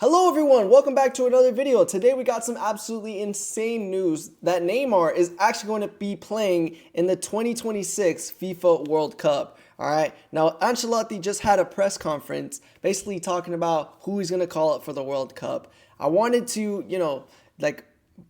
Hello everyone, welcome back to another video. Today we got some absolutely insane news that Neymar is actually going to be playing in the 2026 FIFA World Cup. Alright, now Ancelotti just had a press conference basically talking about who he's going to call up for the World Cup. I wanted to,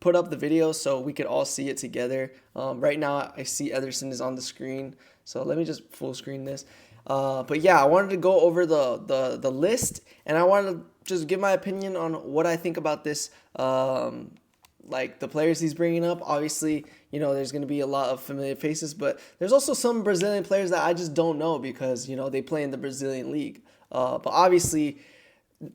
put up the video so we could all see it together. Right now I see Ederson is on the screen, so let me just full screen this. But yeah, I wanted to go over the list, and I wanted to just give my opinion on what I think about this, like the players he's bringing up. Obviously, there's going to be a lot of familiar faces, but there's also some Brazilian players that I just don't know because, they play in the Brazilian league. But obviously,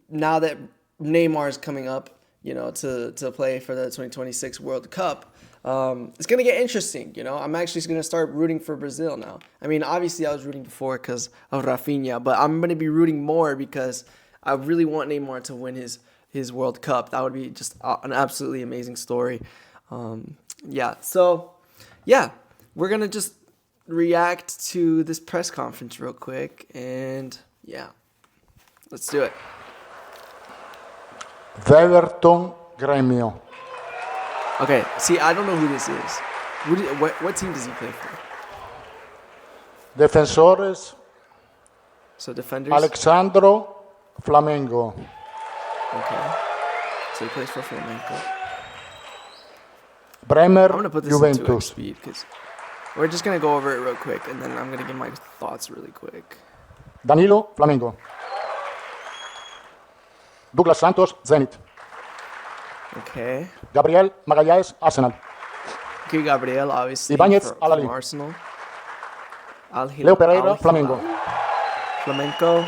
now that Neymar is coming up, to play for the 2026 World Cup, it's going to get interesting. I'm actually going to start rooting for Brazil now. I mean, obviously I was rooting before because of Rafinha, but I'm going to be rooting more because I really want Neymar to win his World Cup. That would be just an absolutely amazing story. So we're going to just react to this press conference real quick, and let's do it. Everton Grêmio. Okay, see, I don't know who this is. What team does he play for? Defensores. So defenders. Alexandro Flamengo. Okay. So he plays for Flamengo. Bremer I'm gonna put this into Juventus. speed because we're just gonna go over it real quick, and then I'm gonna give my thoughts really quick. Danilo Flamengo. Douglas Santos Zenit. Okay. Gabriel Magalhães Arsenal. Okay, Gabriel, obviously Ibáñez, from Al-Ahly. Arsenal. Leo Pereira Al-Hilal. Flamengo. Flamenco.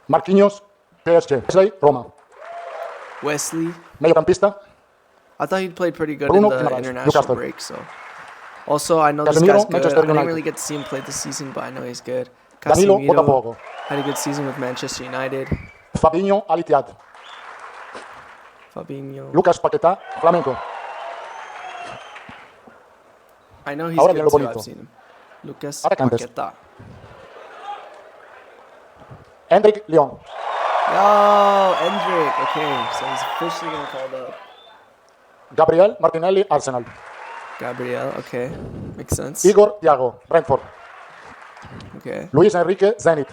Marquinhos PSG. Wesley Roma. Wesley. Mediocampista. I thought he played pretty good Bruno in the Guimaraes, international Newcastle. break. So, also I know this Casemiro, guy's good. Manchester I didn't United. really get to see him play this season, but I know he's good. Danilo Casemiro Botafogo. had a good season with Manchester United. Fabinho Al Ittihad. Fabinho. Lucas Paquetá Flamengo. I know he's Ahora good viene lo too. bonito. I've seen him. Lucas Atacantes. Paquetá. Hendrik Lyon. Oh, Endrick. Okay, so he's officially getting called up. Gabriel Martinelli Arsenal. Gabriel. Okay, makes sense. Igor Thiago Brentford. Okay. Luis Enrique Zenit.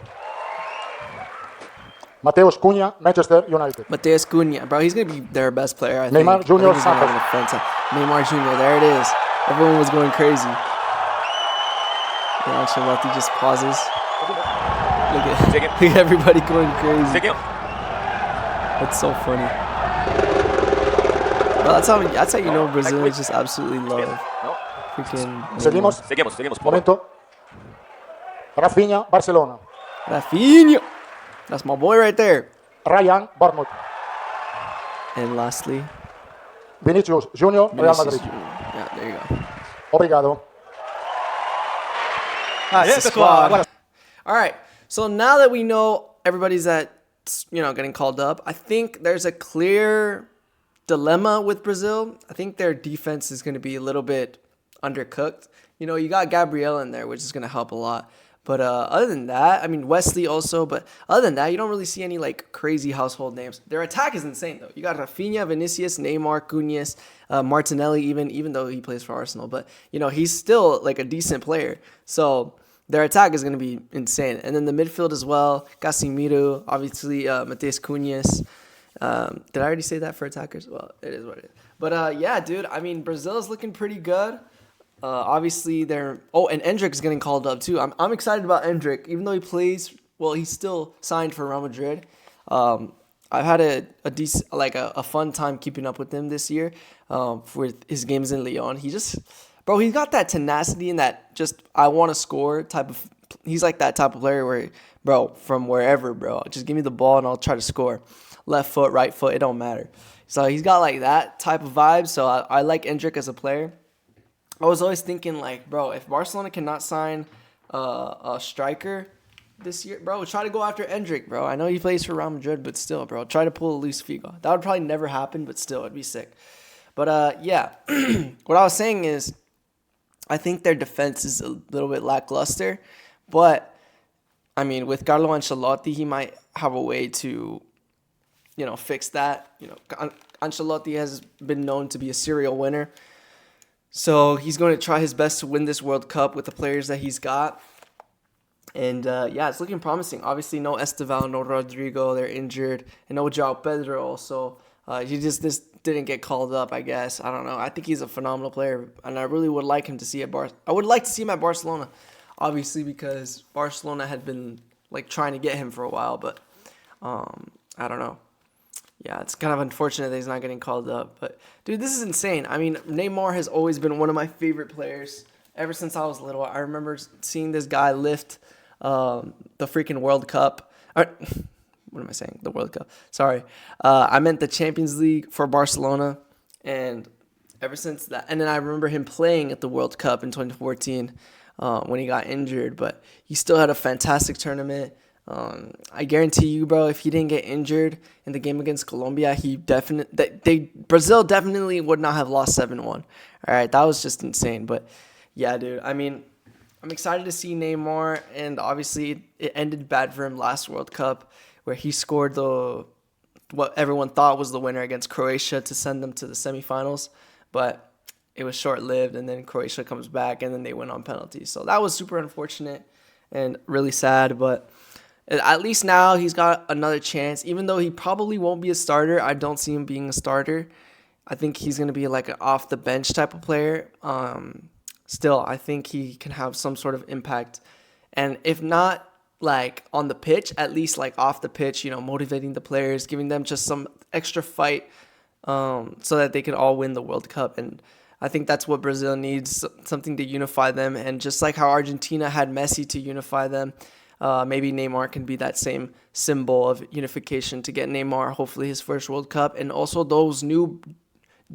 Mateus Cunha Manchester United. Mateus Cunha, bro, he's gonna be their best player. I think. Neymar Jr. I think he's gonna Santos. have an offensive. Neymar Jr. There it is. Everyone was going crazy. And Ancelotti just pauses. Look at everybody going crazy. That's so funny. Bro, that's how you know Brazilians just absolutely love freaking Seguimos. Neymar. Momento. Rafinha Barcelona. Rafinha. That's my boy right there. Ryan Bournemouth. And lastly, Vinicius Junior Real Vinicius Madrid. Jr. Yeah, there you go. Obrigado. That's the squad. All right. So now that we know everybody's getting called up, I think there's a clear dilemma with Brazil. I think their defense is going to be a little bit undercooked. You got Gabriel in there, which is going to help a lot. But other than that, I mean, Wesley also. But other than that, you don't really see any crazy household names. Their attack is insane, though. You got Rafinha, Vinicius, Neymar, Cunha, Martinelli, even though he plays for Arsenal. But, he's still a decent player. So their attack is going to be insane. And then the midfield as well, Casemiro, obviously Mateus Cunha. Did I already say that for attackers? Well, it is what it is. But yeah, dude, I mean, Brazil is looking pretty good. Obviously, and Endrick is getting called up too. I'm excited about Endrick, even though he plays. Well, he's still signed for Real Madrid. I've had a decent, a fun time keeping up with him this year. With his games in Lyon, he's got that tenacity and that just I want to score type of. He's like that type of player where, bro, from wherever, bro, just give me the ball and I'll try to score. Left foot, right foot, it don't matter. So he's got that type of vibe. So I like Endrick as a player. I was always thinking, bro, if Barcelona cannot sign a striker this year, bro, try to go after Endrick, bro. I know he plays for Real Madrid, but still, bro, try to pull a Luis Figo. That would probably never happen, but still, it'd be sick. But, yeah, what I was saying is I think their defense is a little bit lackluster, but I mean, with Carlo Ancelotti, he might have a way to fix that. Ancelotti has been known to be a serial winner. So he's going to try his best to win this World Cup with the players that he's got. And it's looking promising. Obviously, no Esteval, no Rodrigo, they're injured. And no João Pedro also. He just didn't get called up, I guess. I don't know. I think he's a phenomenal player. And I really would like him to see I would like to see him at Barcelona. Obviously, because Barcelona had been trying to get him for a while. But I don't know. Yeah, it's kind of unfortunate that he's not getting called up. But, dude, this is insane. I mean, Neymar has always been one of my favorite players ever since I was little. I remember seeing this guy lift the freaking World Cup. What am I saying? The World Cup. Sorry. I meant the Champions League for Barcelona. And ever since that. And then I remember him playing at the World Cup in 2014 when he got injured. But he still had a fantastic tournament. I guarantee you, bro, if he didn't get injured in the game against Colombia, Brazil definitely would not have lost 7-1. All right, that was just insane. But yeah, dude, I mean, I'm excited to see Neymar, and obviously it ended bad for him last World Cup, where he scored what everyone thought was the winner against Croatia to send them to the semifinals, but it was short-lived, and then Croatia comes back, and then they win on penalties. So that was super unfortunate and really sad, but at least now he's got another chance. Even though he probably won't be a starter, I don't see him being a starter. I think he's going to be like an off-the-bench type of player. Still, I think he can have some sort of impact. And if not on the pitch, at least off the pitch, motivating the players, giving them just some extra fight so that they can all win the World Cup. And I think that's what Brazil needs, something to unify them. And just like how Argentina had Messi to unify them, maybe Neymar can be that same symbol of unification to get Neymar hopefully his first World Cup, and also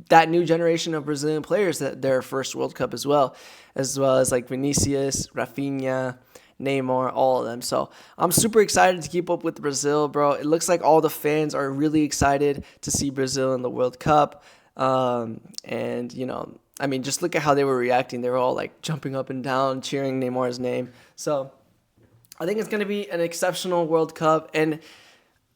that new generation of Brazilian players that their first World Cup as well as Vinicius, Rafinha, Neymar, all of them. So I'm super excited to keep up with Brazil, bro. It looks like all the fans are really excited to see Brazil in the World Cup. And I mean, just look at how they were reacting. They were all jumping up and down, cheering Neymar's name. So I think it's going to be an exceptional World Cup. And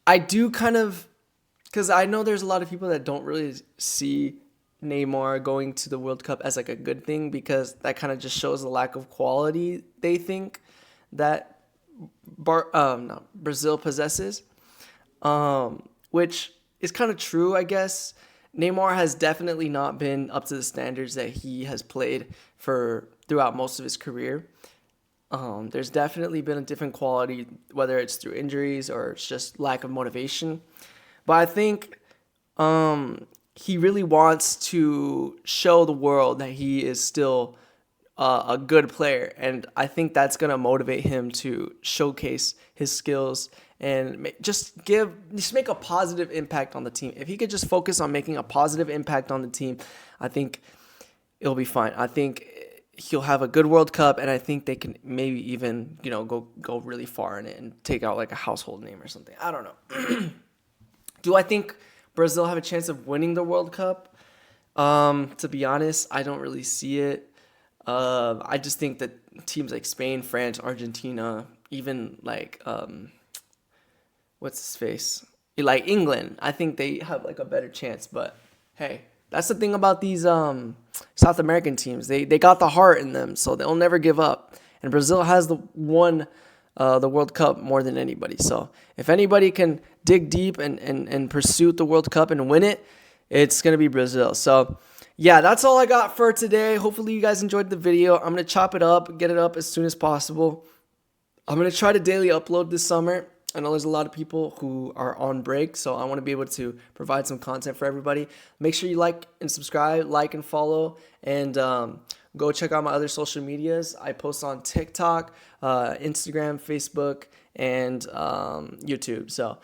I do because I know there's a lot of people that don't really see Neymar going to the World Cup as a good thing, because that kind of just shows the lack of quality they think that Brazil possesses, which is kind of true, I guess. Neymar has definitely not been up to the standards that he has played throughout most of his career. There's definitely been a different quality, whether it's through injuries or it's just lack of motivation. But I think he really wants to show the world that he is still a good player. And I think that's going to motivate him to showcase his skills and just make a positive impact on the team. If he could just focus on making a positive impact on the team, I think it'll be fine. I think he'll have a good World Cup, and I think they can maybe even, go really far in it and take out a household name or something. I don't know. Do I think Brazil have a chance of winning the World Cup? To be honest, I don't really see it. I just think that teams like Spain, France, Argentina, even what's his face? England, I think they have a better chance. But hey, that's the thing about these South American teams. They got the heart in them, so they'll never give up. And Brazil has won the World Cup more than anybody. So if anybody can dig deep and pursue the World Cup and win it, it's going to be Brazil. So yeah, that's all I got for today. Hopefully you guys enjoyed the video. I'm going to chop it up, get it up as soon as possible. I'm going to try to daily upload this summer. I know there's a lot of people who are on break, so I want to be able to provide some content for everybody. Make sure you like and subscribe, like and follow, and go check out my other social medias. I post on TikTok, Instagram, Facebook, and YouTube. So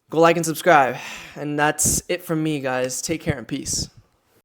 go like and subscribe. And that's it from me, guys. Take care and peace.